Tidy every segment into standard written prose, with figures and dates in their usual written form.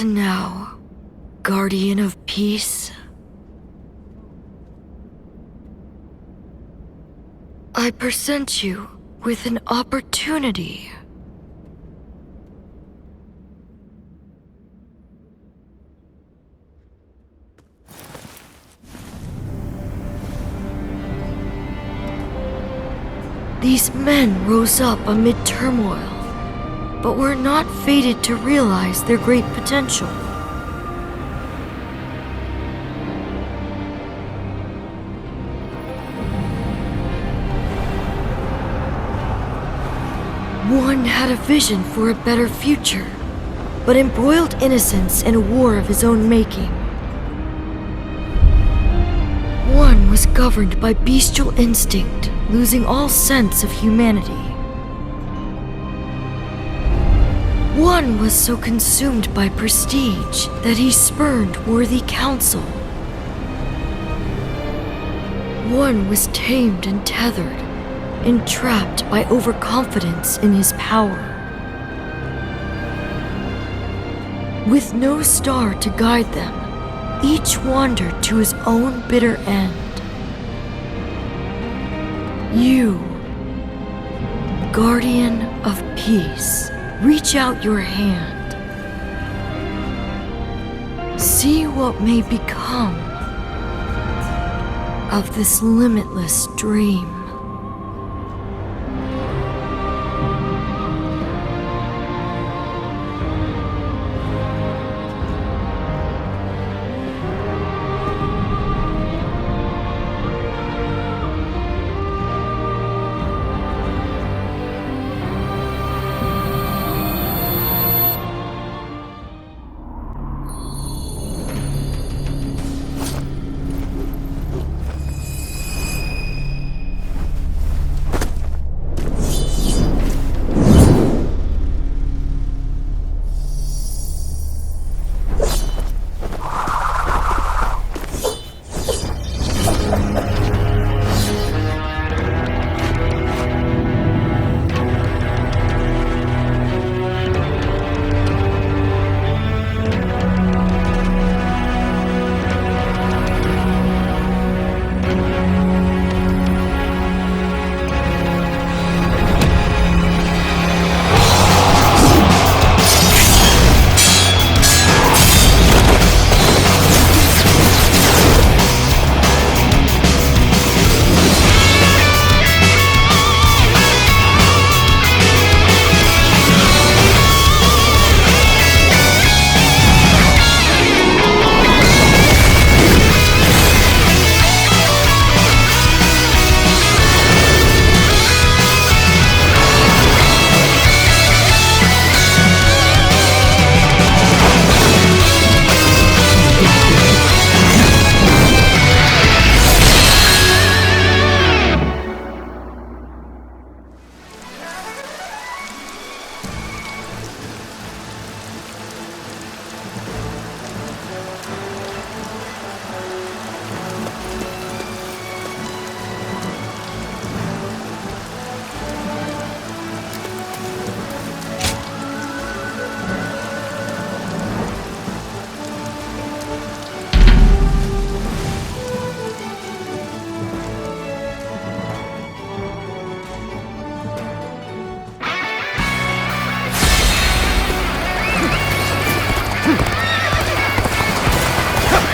And now, Guardian of Peace, I present you with an opportunity. These men rose up amid turmoil, but were not fated to realize their great potential. One had a vision for a better future, but embroiled innocence in a war of his own making. One was governed by bestial instinct, losing all sense of humanity. One was so consumed by prestige that he spurned worthy counsel. One was tamed and tethered, entrapped by overconfidence in his power. With no star to guide them, each wandered to his own bitter end. You, Guardian of Peace, reach out your hand. See what may become of this limitless dream.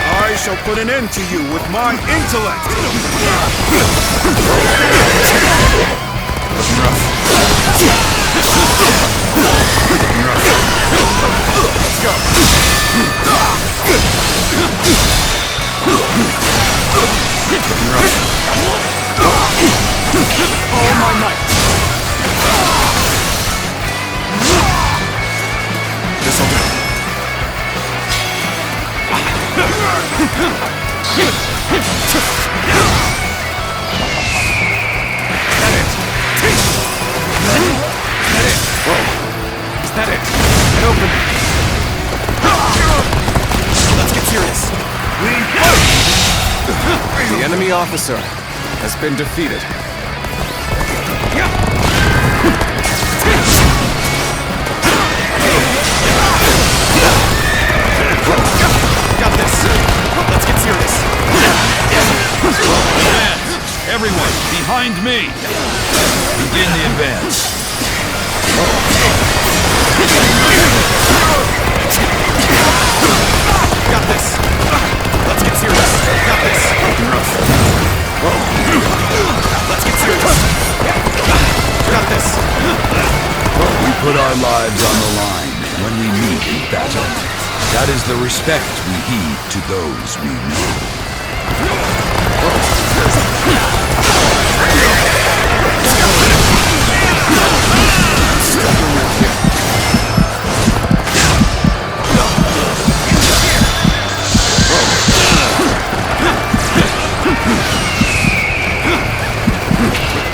I shall put an end to you with my intellect! Let's go! All my might! This'll do. Is that it? Get open! Let's get serious! The enemy officer has been defeated. Got this. Let's get serious. Advance! Everyone, behind me! Begin the advance. Got this. Let's get serious. Got this. Let's get serious. Got this. We put our lives on the line when we meet in battle. That is the respect we heed to those we know.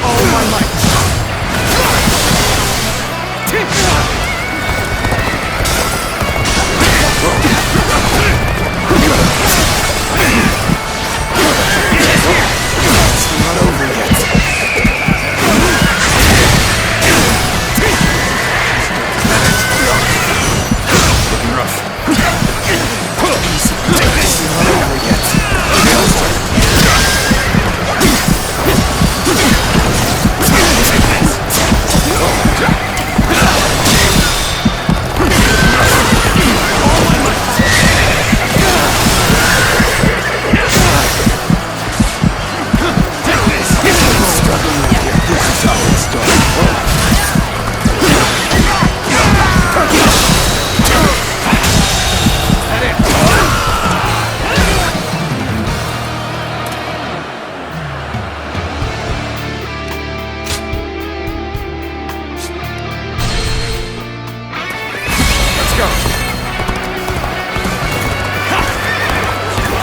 All my might. It's not over yet. Looking rough. It's not over yet.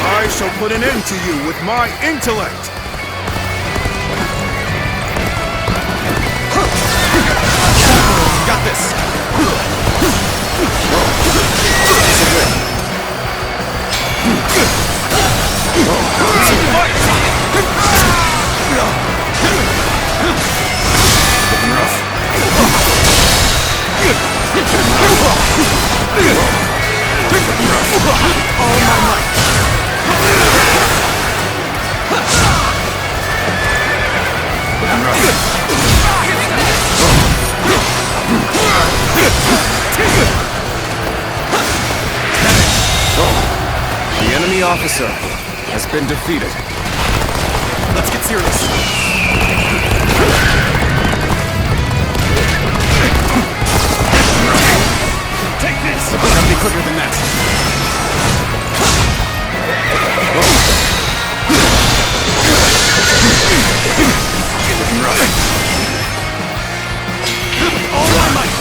I shall put an end to you with my intellect! Got this! Looking rough. All my might! The enemy officer has been defeated. Let's get serious. Take this! Gotta be quicker than that. Looking rough. All my might!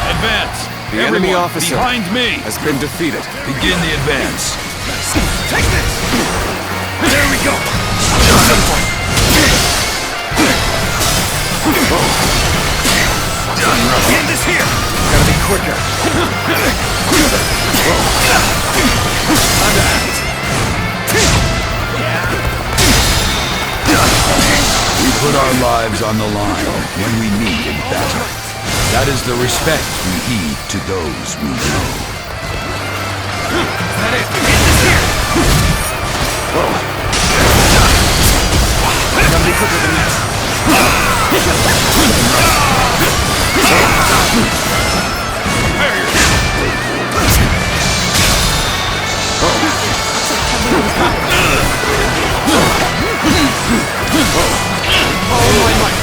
Advance! The enemy Everyone, officer behind me! has been defeated. Begin the advance. Take this! There we go! Done rough. End this here! Gotta be quicker. Time to act. We put our lives on the line when we meet in battle. That is the respect we heed to those we know. Is that it? End this here! Gotta be quicker than that. All my might.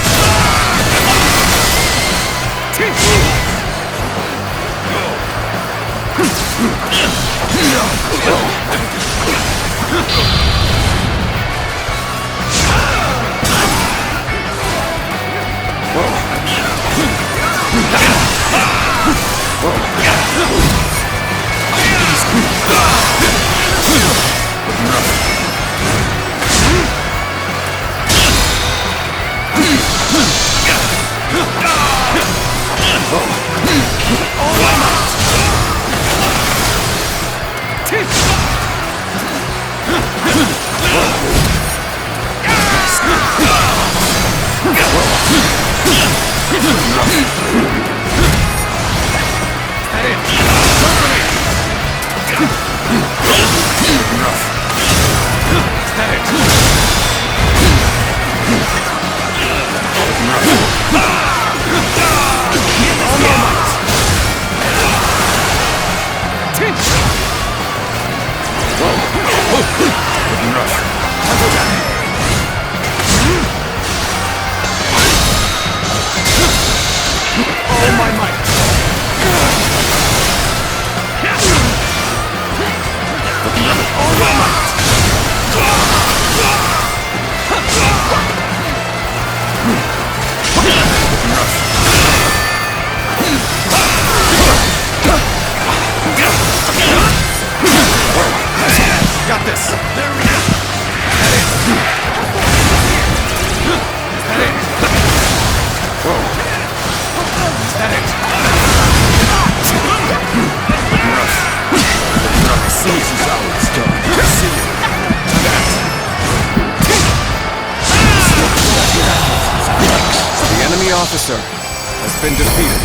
This is how it's done. See you. The enemy officer has been defeated.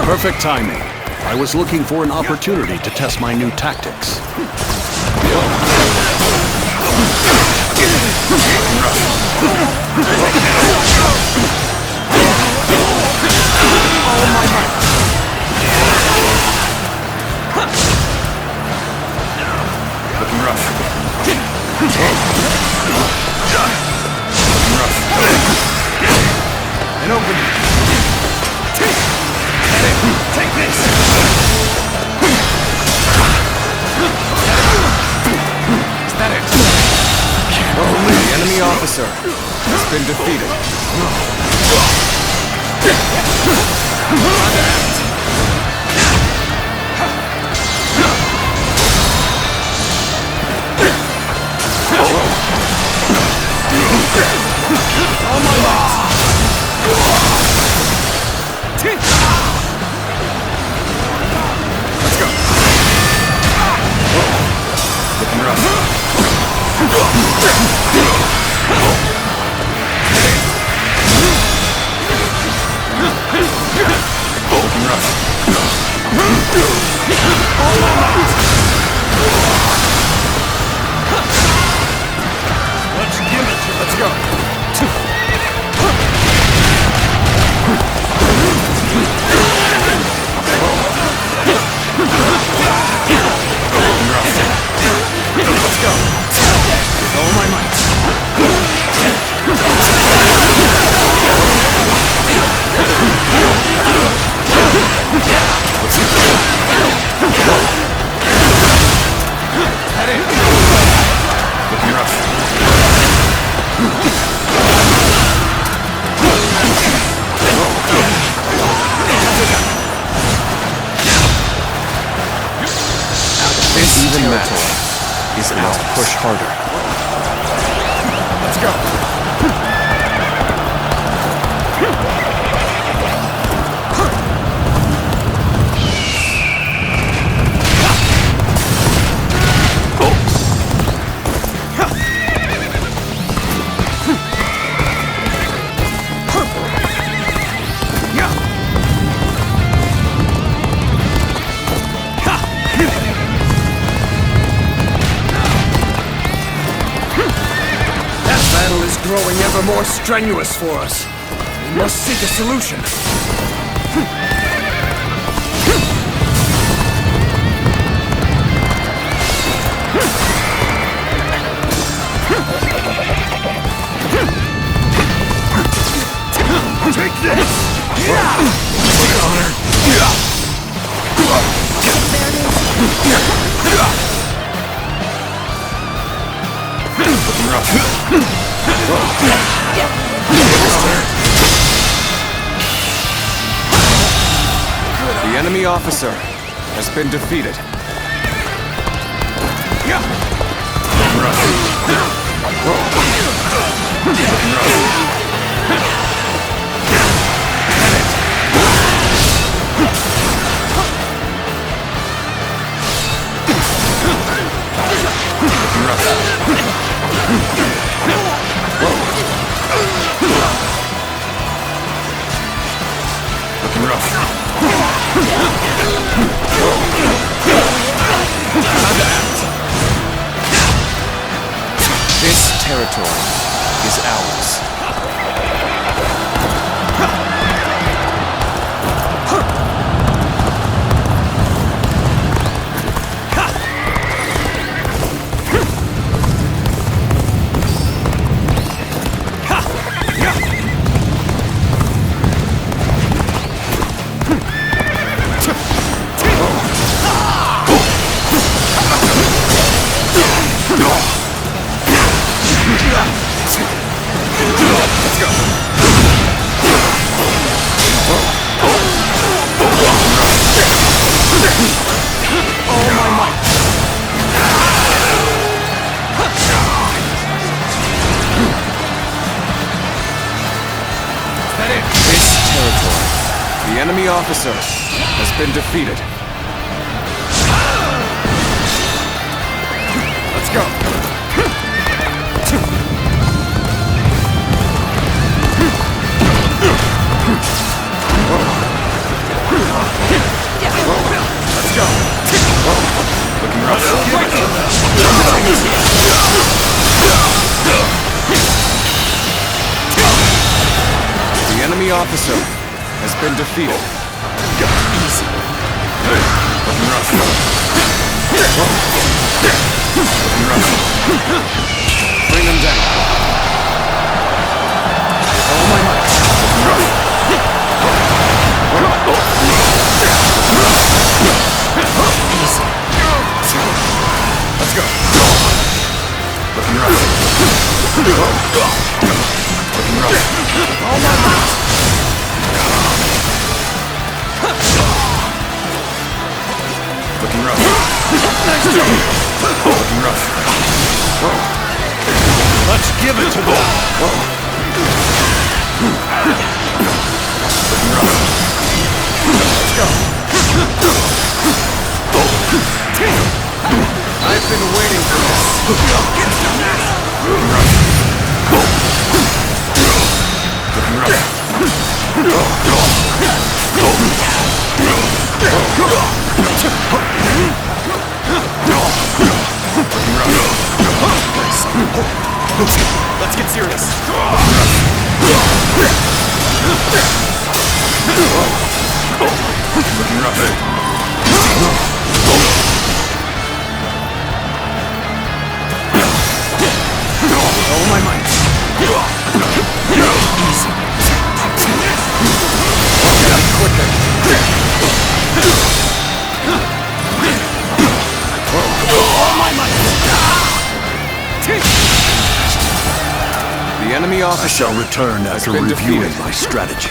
Perfect timing. I was looking for an opportunity to test my new tactics. Looking rough. And open. Take this! Is that it? The enemy officer has been defeated. All my might! Let's go. Looking rough. Looking rough. All my might. Let's give it to them. Let's go. Let's go. With all my might. Head in. Looking rough. This even territory is ours. Push harder. Let's go. Growing ever more strenuous for us. We must seek a solution. The enemy officer has been defeated. This territory is ours. The enemy officer has been defeated. Let's go. Let's go. Looking rough. The enemy officer has been defeated. Easy. Looking rough. Looking rough. Bring them down. All my might. Looking rough. Easy. Let's go. Looking rough. Looking rough. All my might. Looking rough. Nice job. Looking rough. Let's give it to them. Looking rough. Let's go. I've been waiting for this. Looking rough. Looking rough. Let's get serious. Looking rough. All my might. Easy. Quicker. All my might. The enemy officer shall return after reviewing my strategy.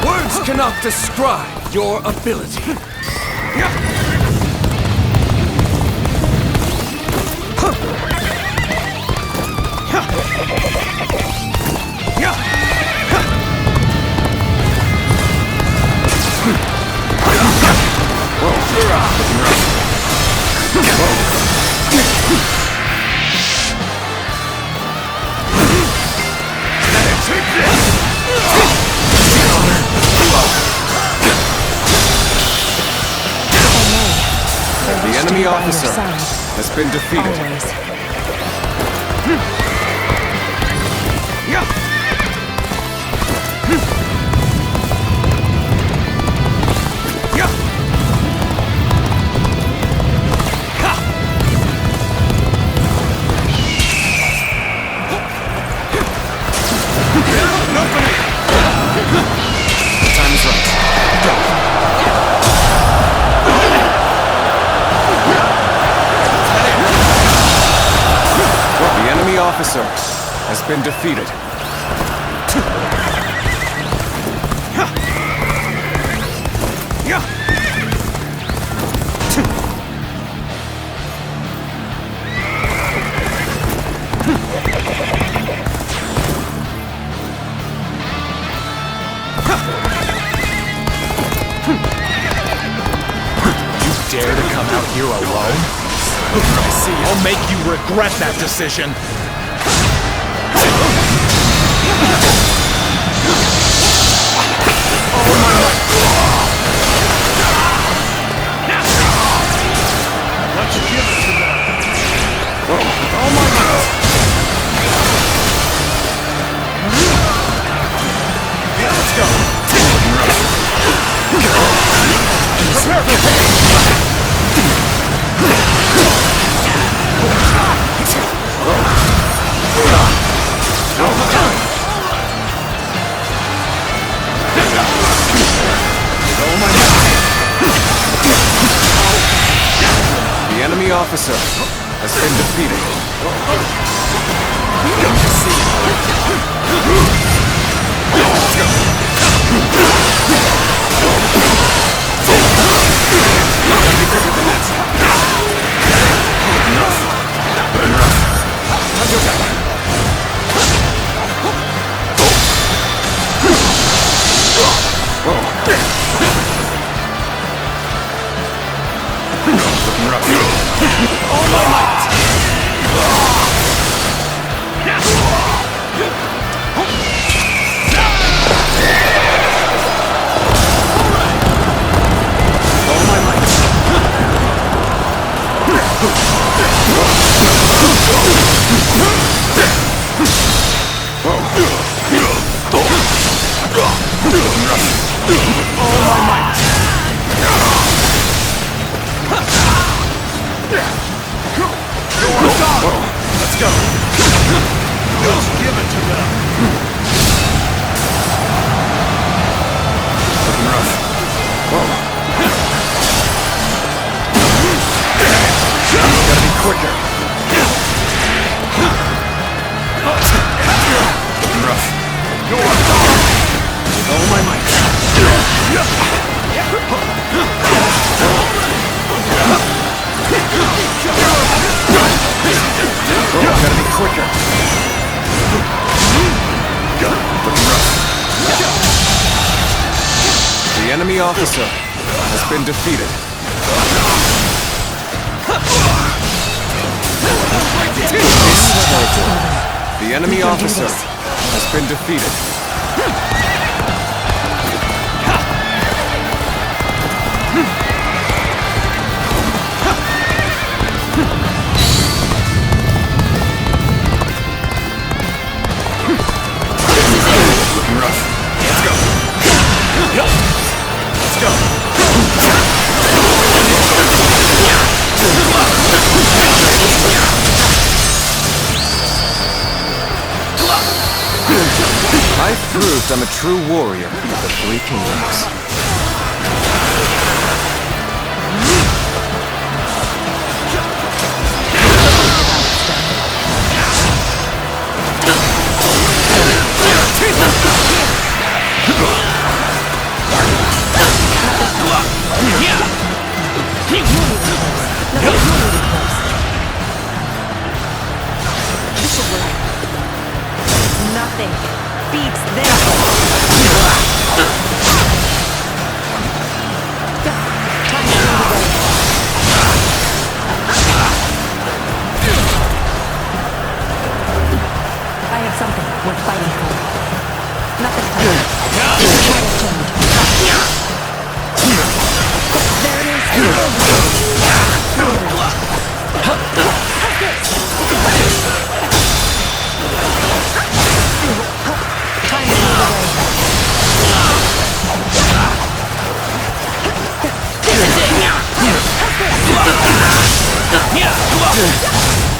Words cannot describe your ability. The enemy officer has been defeated. officer has been defeated. You dare to come out here alone? I see. I'll make you regret that decision. Let's give it to them. Oh my God! Yeah, let's go. Prepare for pain. The enemy officer has been defeated. Let's go. Let's give it to them. Looking rough. Gotta be quicker. Looking rough. All my might. Gotta be quicker. Looking rough. The enemy officer has been defeated. The enemy officer has been defeated. Looking rough. Let's go. Let's go. I've proved I'm a true warrior of the Three Kingdoms. Nothing beats this. Time to move away. I have something worth fighting for. Nothing to do. There it is. Time to move away.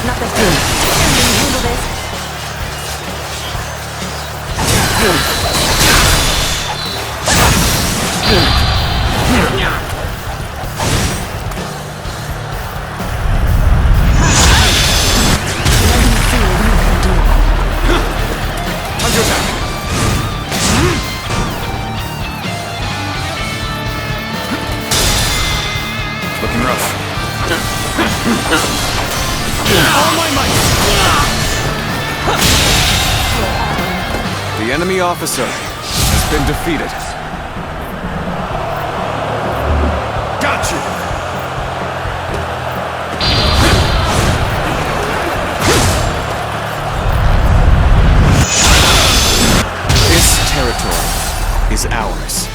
Nothing to do. Can you handle this? Let me see what you can do. enemy officer has been defeated. Got you! This territory is ours.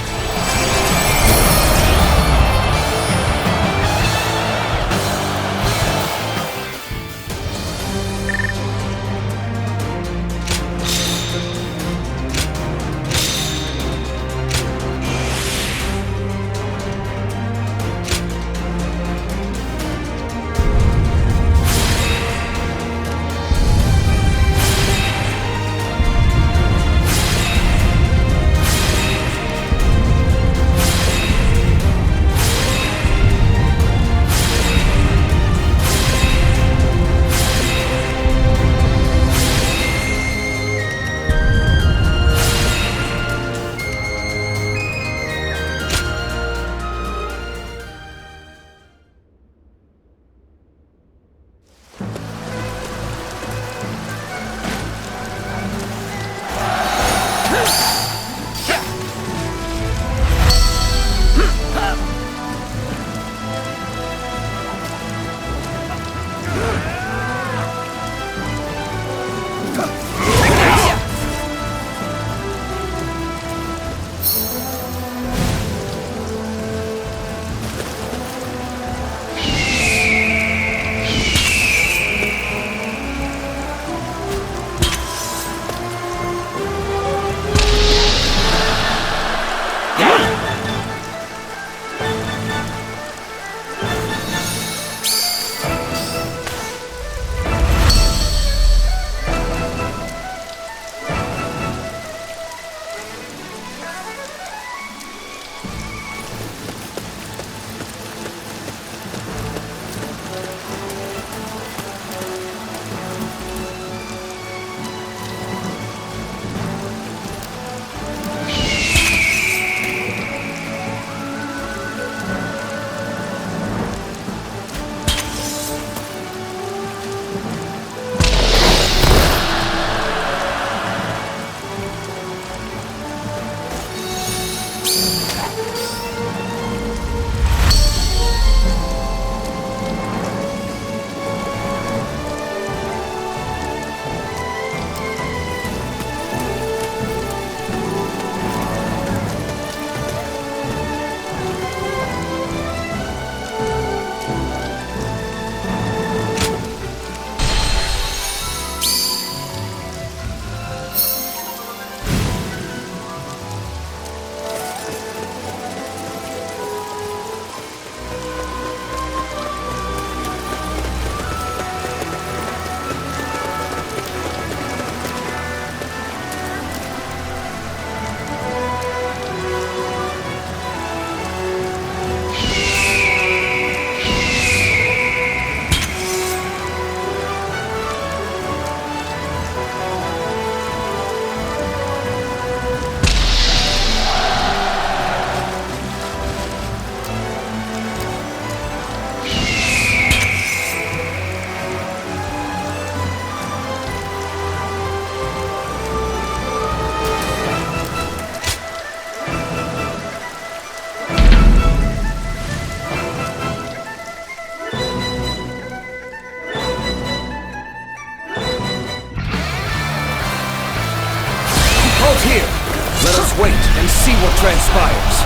Here, let us wait and see what transpires.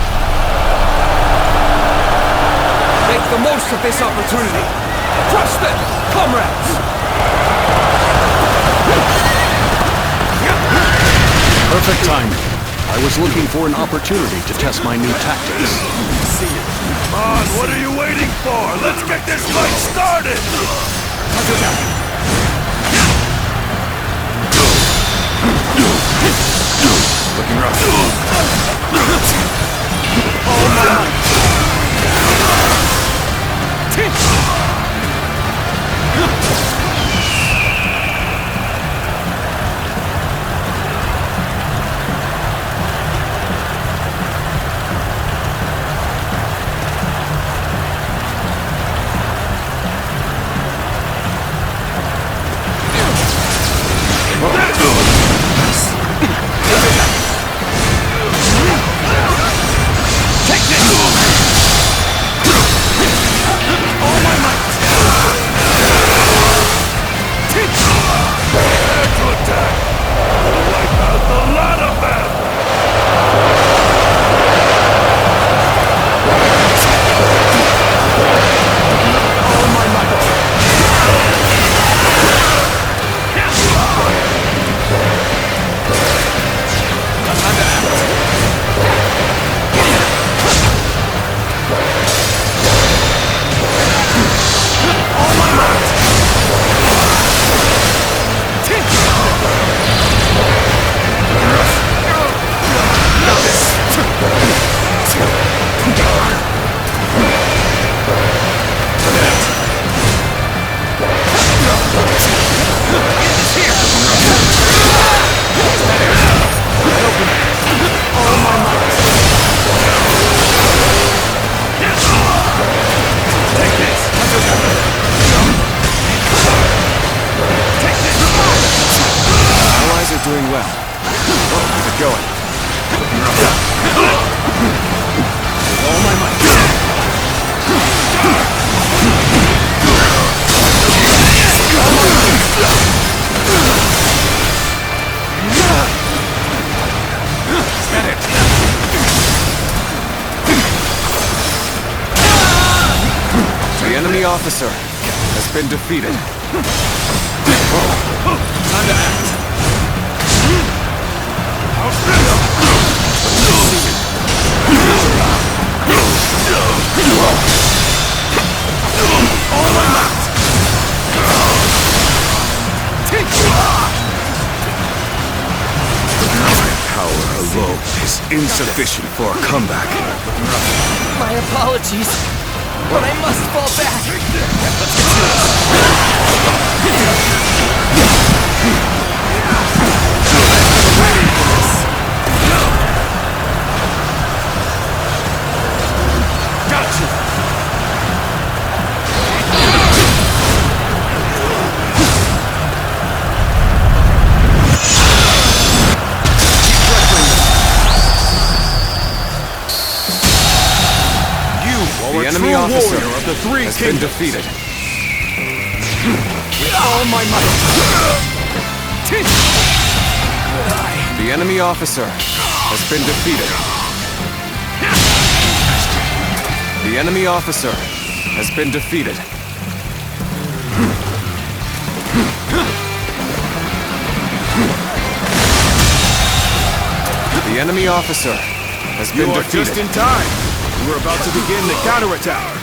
Make the most of this opportunity. Crush them, comrades! Perfect timing. I was looking for an opportunity to test my new tactics. Come on, what are you waiting for? Let's get this fight started! Looking rough. All my might. get going. With all my might. Is that it? The enemy officer has been defeated. Time to act. All my might. Power alone is insufficient for a comeback. My apologies, but I must fall back. Gotcha. The enemy officer of the three has been kingdoms. defeated. With all my might. The enemy officer has been defeated. The enemy officer has been defeated. The enemy officer has been You are defeated. just in time. We're about to begin the counterattack.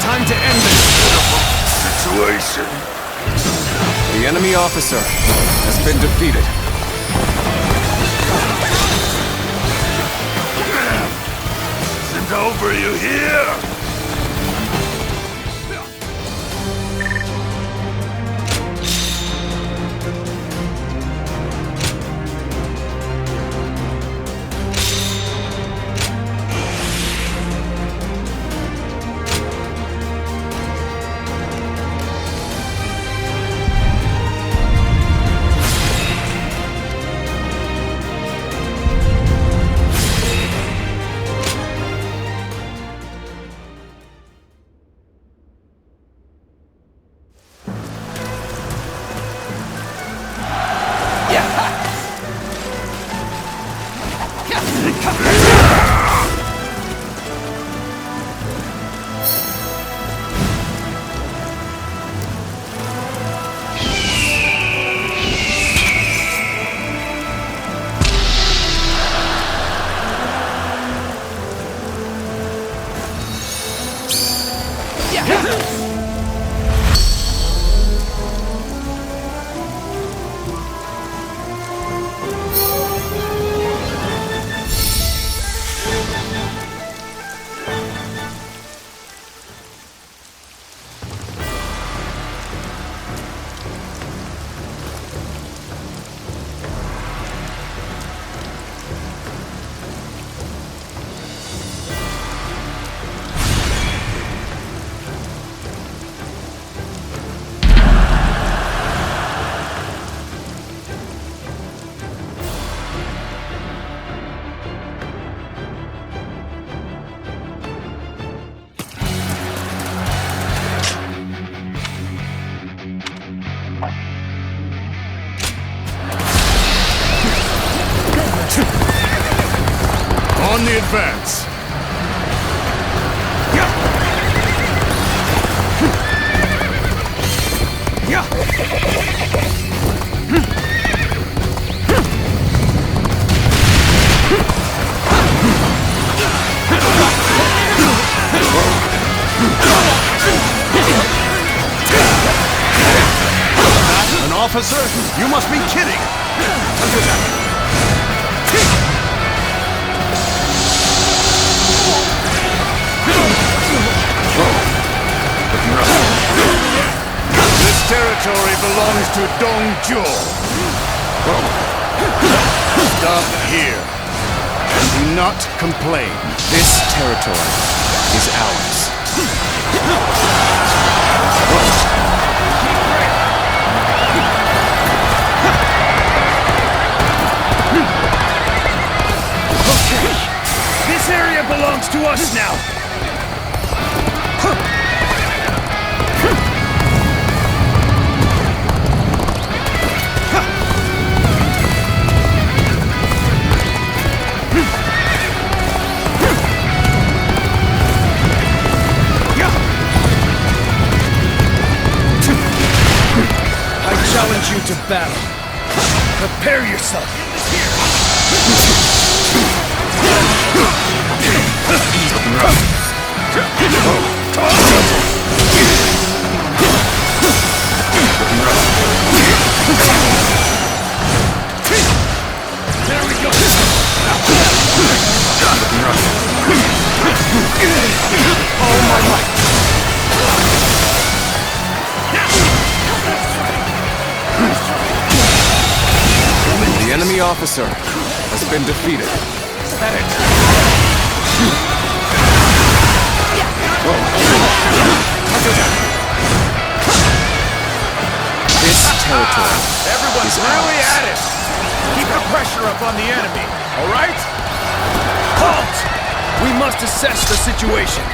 Time to end this Situation. The enemy officer has been defeated. It's over, you hear? On the advance. An officer? You must be kidding! This territory belongs to D.W.O. Stop here. Do not complain. This territory is ours. Okay. This area belongs to us now. I challenge you to battle. Prepare yourself. There we go. Oh my life. The enemy officer has been defeated. This territory Everyone's is really ours. at it. Keep the pressure up on the enemy, all right? Halt! We must assess the situation.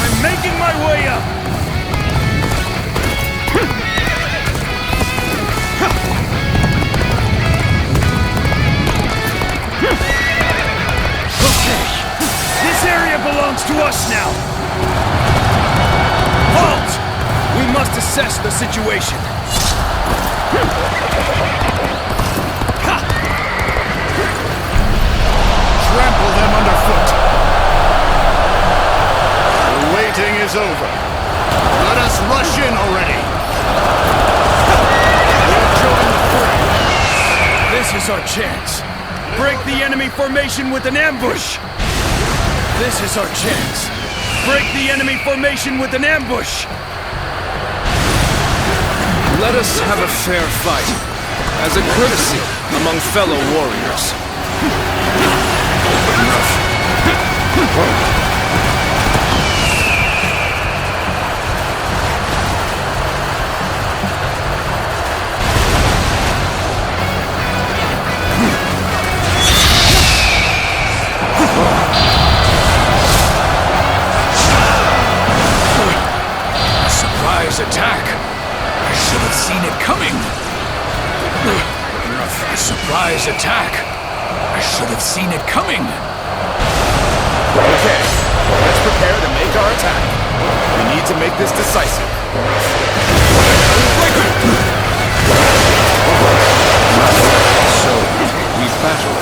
I'm making my way up. Okay, this area belongs to us now. Halt! We must assess the situation. Trample them underfoot. The waiting is over. Let us rush in already. We'll join the fray. This is our chance. Break the enemy formation with an ambush. This is our chance. Break the enemy formation with an ambush. Let us have a fair fight, as a courtesy among fellow warriors. Surprise attack! I should have seen it coming! A surprise attack! I should have seen it coming! Okay, let's prepare to make our attack. We need to make this decisive. So, we battle.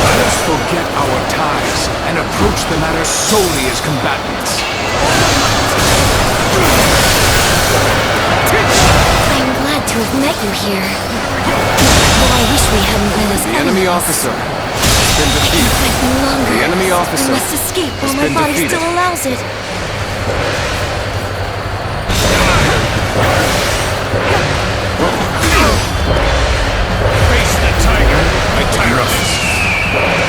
Let us forget our ties and approach the matter solely as combatants. I'm glad to have met you here. Though I wish we hadn't been as The enemy officer has been defeated. Fight no longer. The enemy officer I must escape while has my been body defeated. still allows it. Face the tiger, my tyrants.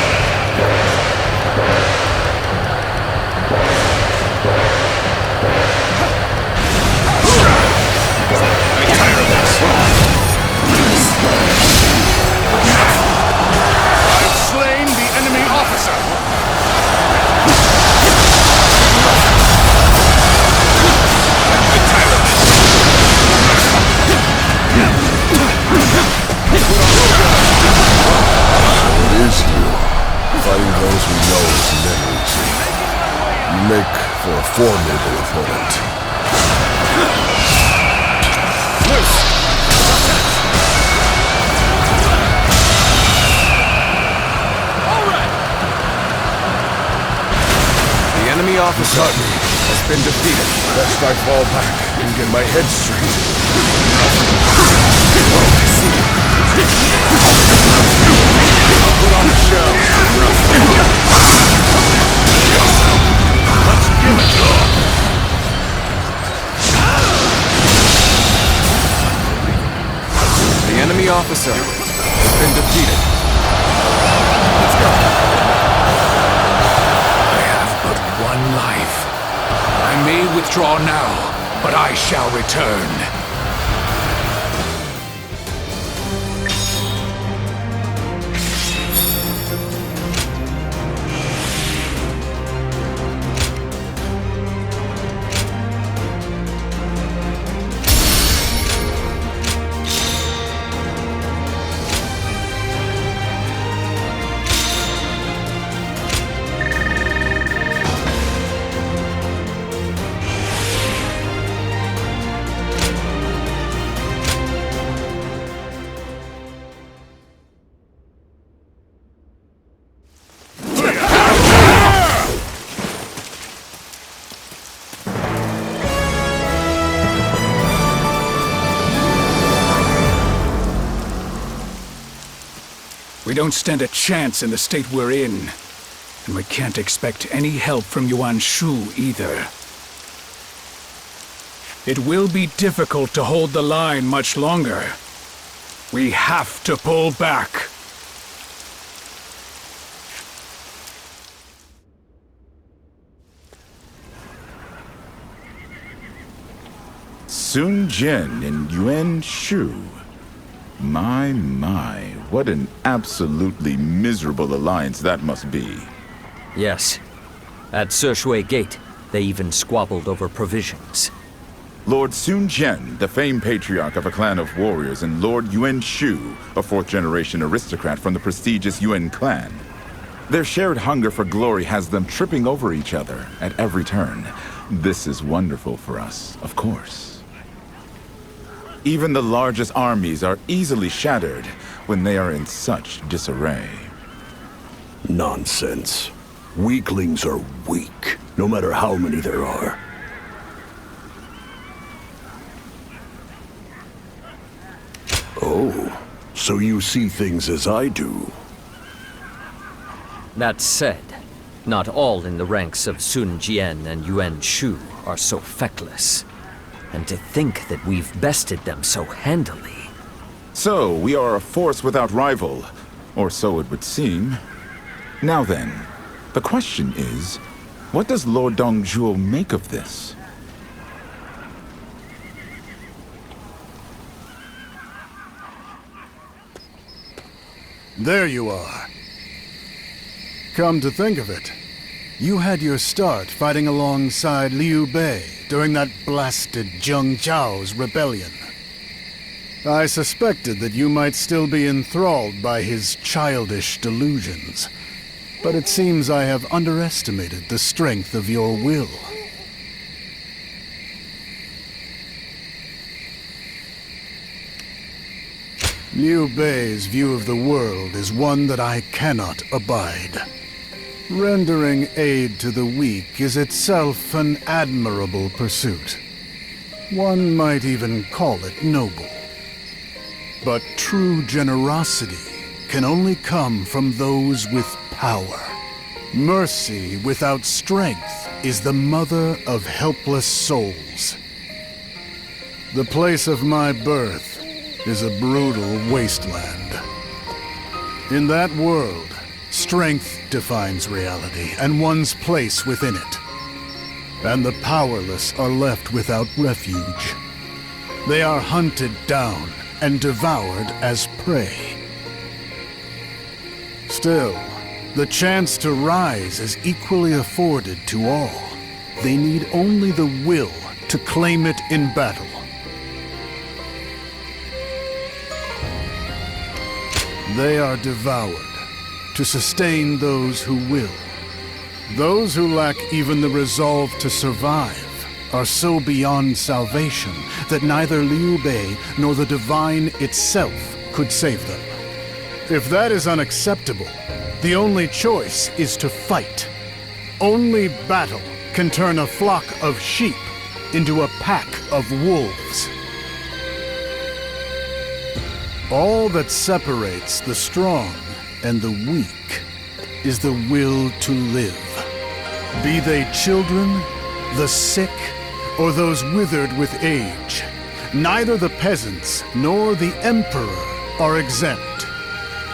I've slain the enemy officer. It is you. Fighting those we know is never easy. You make for a formidable opponent. The enemy officer has been defeated. Best I fall back and get my head straight. Put on the show. officer has been defeated. Let's go. I have but one life. I may withdraw now, but I shall return. We don't stand a chance in the state we're in. And we can't expect any help from Yuan Shu either. It will be difficult to hold the line much longer. We have to pull back. Sun Jian and Yuan Shu. My, what an absolutely miserable alliance that must be. Yes. At Shui Gate, they even squabbled over provisions. Lord Sun Jian, the famed patriarch of a clan of warriors, and Lord Yuan Shu, a fourth-generation aristocrat from the prestigious Yuan clan. Their shared hunger for glory has them tripping over each other at every turn. This is wonderful for us, of course. Even the largest armies are easily shattered when they are in such disarray. Nonsense. Weaklings are weak, no matter how many there are. Oh, so you see things as I do. That said, not all in the ranks of Sun Jian and Yuan Shu are so feckless. And to think that we've bested them so handily. So, we are a force without rival, or so it would seem. Now then, the question is, what does Lord Zhuo make of this? There you are. Come to think of it, you had your start fighting alongside Liu Bei during that blasted Zheng Zhao's rebellion. I suspected that you might still be enthralled by his childish delusions, but it seems I have underestimated the strength of your will. Liu Bei's view of the world is one that I cannot abide. Rendering aid to the weak is itself an admirable pursuit. One might even call it noble. But true generosity can only come from those with power. Mercy without strength is the mother of helpless souls. The place of my birth is a brutal wasteland. In that world, strength defines reality and one's place within it. And the powerless are left without refuge. They are hunted down and devoured as prey. Still, the chance to rise is equally afforded to all. They need only the will to claim it in battle. They are devoured to sustain those who will. Those who lack even the resolve to survive are so beyond salvation that neither Liu Bei nor the divine itself could save them. If that is unacceptable, the only choice is to fight. Only battle can turn a flock of sheep into a pack of wolves. All that separates the strong and the weak is the will to live. Be they children, the sick, or those withered with age, neither the peasants nor the emperor are exempt.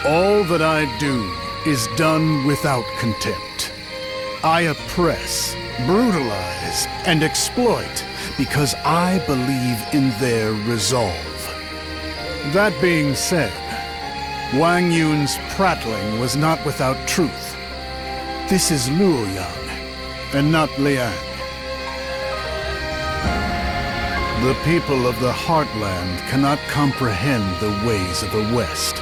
All that I do is done without contempt. I oppress, brutalize, and exploit because I believe in their resolve. That being said, Wang Yun's prattling was not without truth. This is Luoyang, and not Liang. The people of the Heartland cannot comprehend the ways of the West.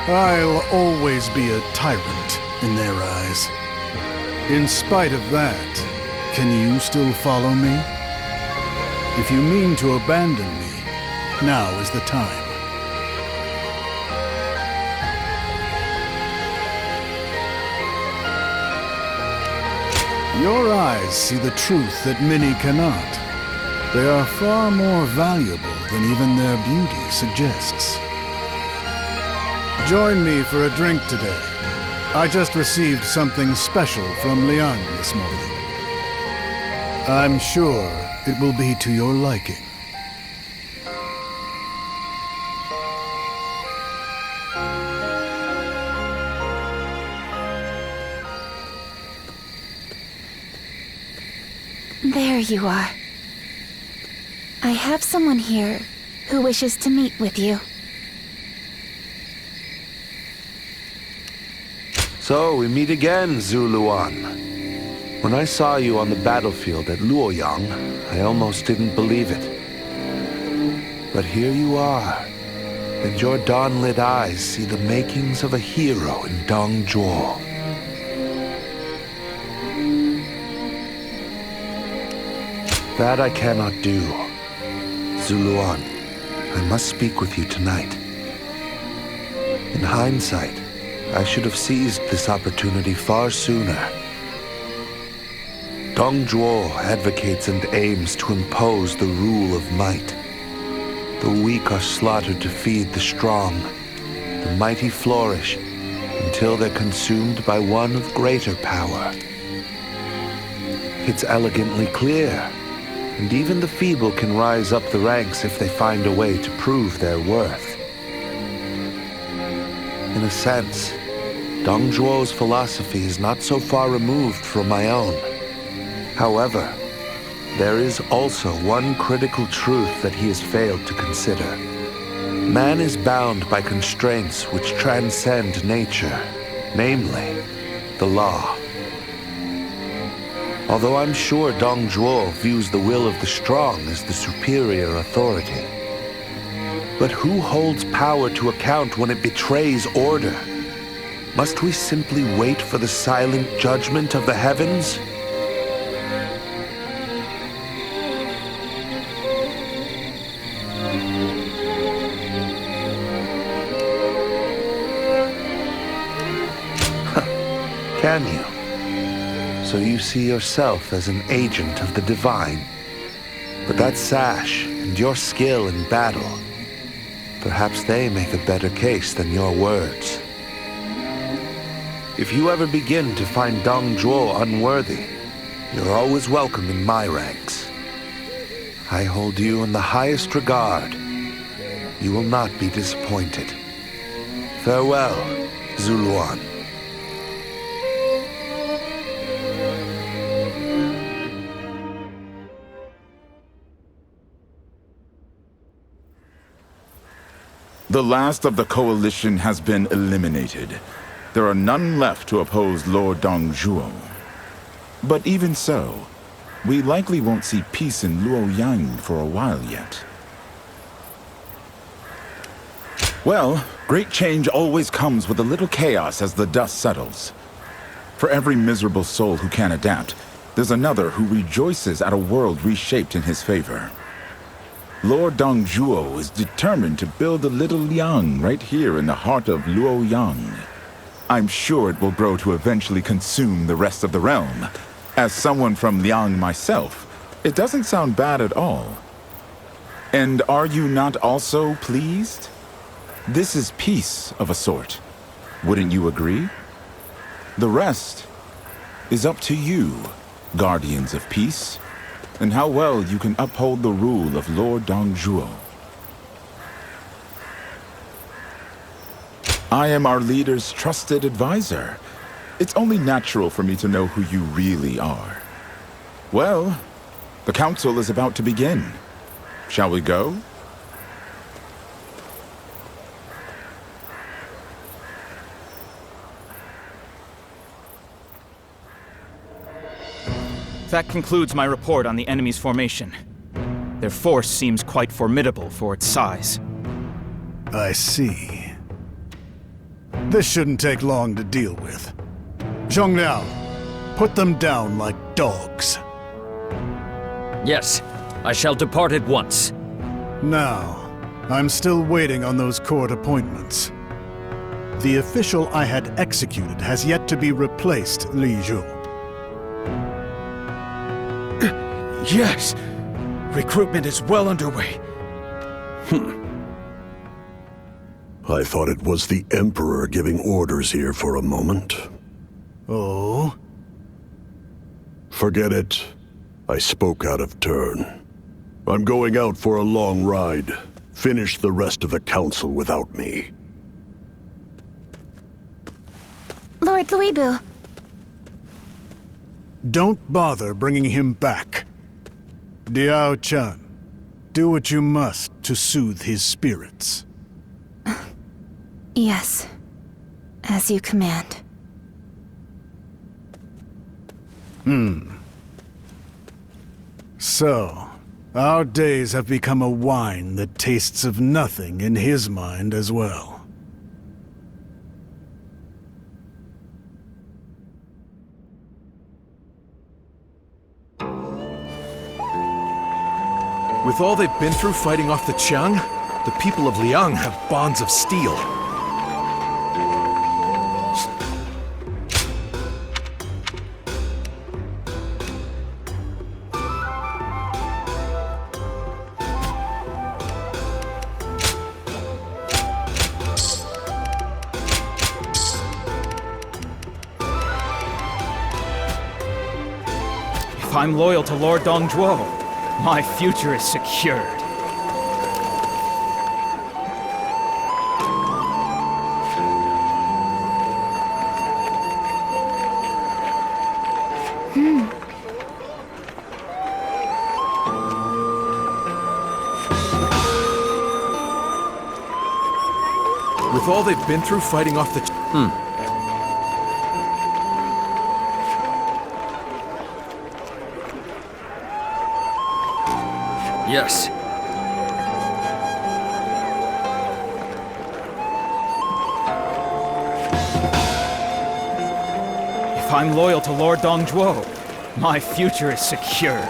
I'll always be a tyrant in their eyes. In spite of that, can you still follow me? If you mean to abandon me, now is the time. Your eyes see the truth that many cannot. They are far more valuable than even their beauty suggests. Join me for a drink today. I just received something special from Liang this morning. I'm sure it will be to your liking. There you are. I have someone here who wishes to meet with you. So, we meet again, Zuluan. When I saw you on the battlefield at Luoyang, I almost didn't believe it. But here you are, and your dawn-lit eyes see the makings of a hero in D.W.O. That I cannot do. Zuluan, I must speak with you tonight. In hindsight, I should have seized this opportunity far sooner. D.W.O advocates and aims to impose the rule of might. The weak are slaughtered to feed the strong. The mighty flourish until they're consumed by one of greater power. It's elegantly clear, and even the feeble can rise up the ranks if they find a way to prove their worth. In a sense, D.W.O's philosophy is not so far removed from my own. However, there is also one critical truth that he has failed to consider. Man is bound by constraints which transcend nature, namely, the law. Although I'm sure D.W.O views the will of the strong as the superior authority. But who holds power to account when it betrays order? Must we simply wait for the silent judgment of the heavens? Can you? So you see yourself as an agent of the divine. But that sash and your skill in battle, perhaps they make a better case than your words. If you ever begin to find D.W.O unworthy, you're always welcome in my ranks. I hold you in the highest regard. You will not be disappointed. Farewell, Zuluan. The last of the coalition has been eliminated. There are none left to oppose Lord D.W.O. But even so, we likely won't see peace in Luoyang for a while yet. Well, great change always comes with a little chaos as the dust settles. For every miserable soul who can adapt, there's another who rejoices at a world reshaped in his favor. Lord D.W.O is determined to build a little Liang right here in the heart of Luoyang. I'm sure it will grow to eventually consume the rest of the realm. As someone from Liang myself, it doesn't sound bad at all. And are you not also pleased? This is peace of a sort. Wouldn't you agree? The rest is up to you, guardians of peace, and how well you can uphold the rule of Lord D.W.O. I am our leader's trusted advisor. It's only natural for me to know who you really are. Well, the council is about to begin. Shall we go? That concludes my report on the enemy's formation. Their force seems quite formidable for its size. I see. This shouldn't take long to deal with. Zhongliao, put them down like dogs. Yes, I shall depart at once. Now, I'm still waiting on those court appointments. The official I had executed has yet to be replaced, Li Zhu. Yes! Recruitment is well underway. I thought it was the Emperor giving orders here for a moment. Oh? Forget it. I spoke out of turn. I'm going out for a long ride. Finish the rest of the council without me. Lord Luibu. Don't bother bringing him back. Diao-chan, do what you must to soothe his spirits. Yes. As you command. So, our days have become a wine that tastes of nothing in his mind as well. With all they've been through fighting off the Qiang, the people of Liang have bonds of steel. If I'm loyal to Lord D.W.O, my future is secured. With all they've been through fighting off the... Yes. If I'm loyal to Lord D.W.O, my future is secured.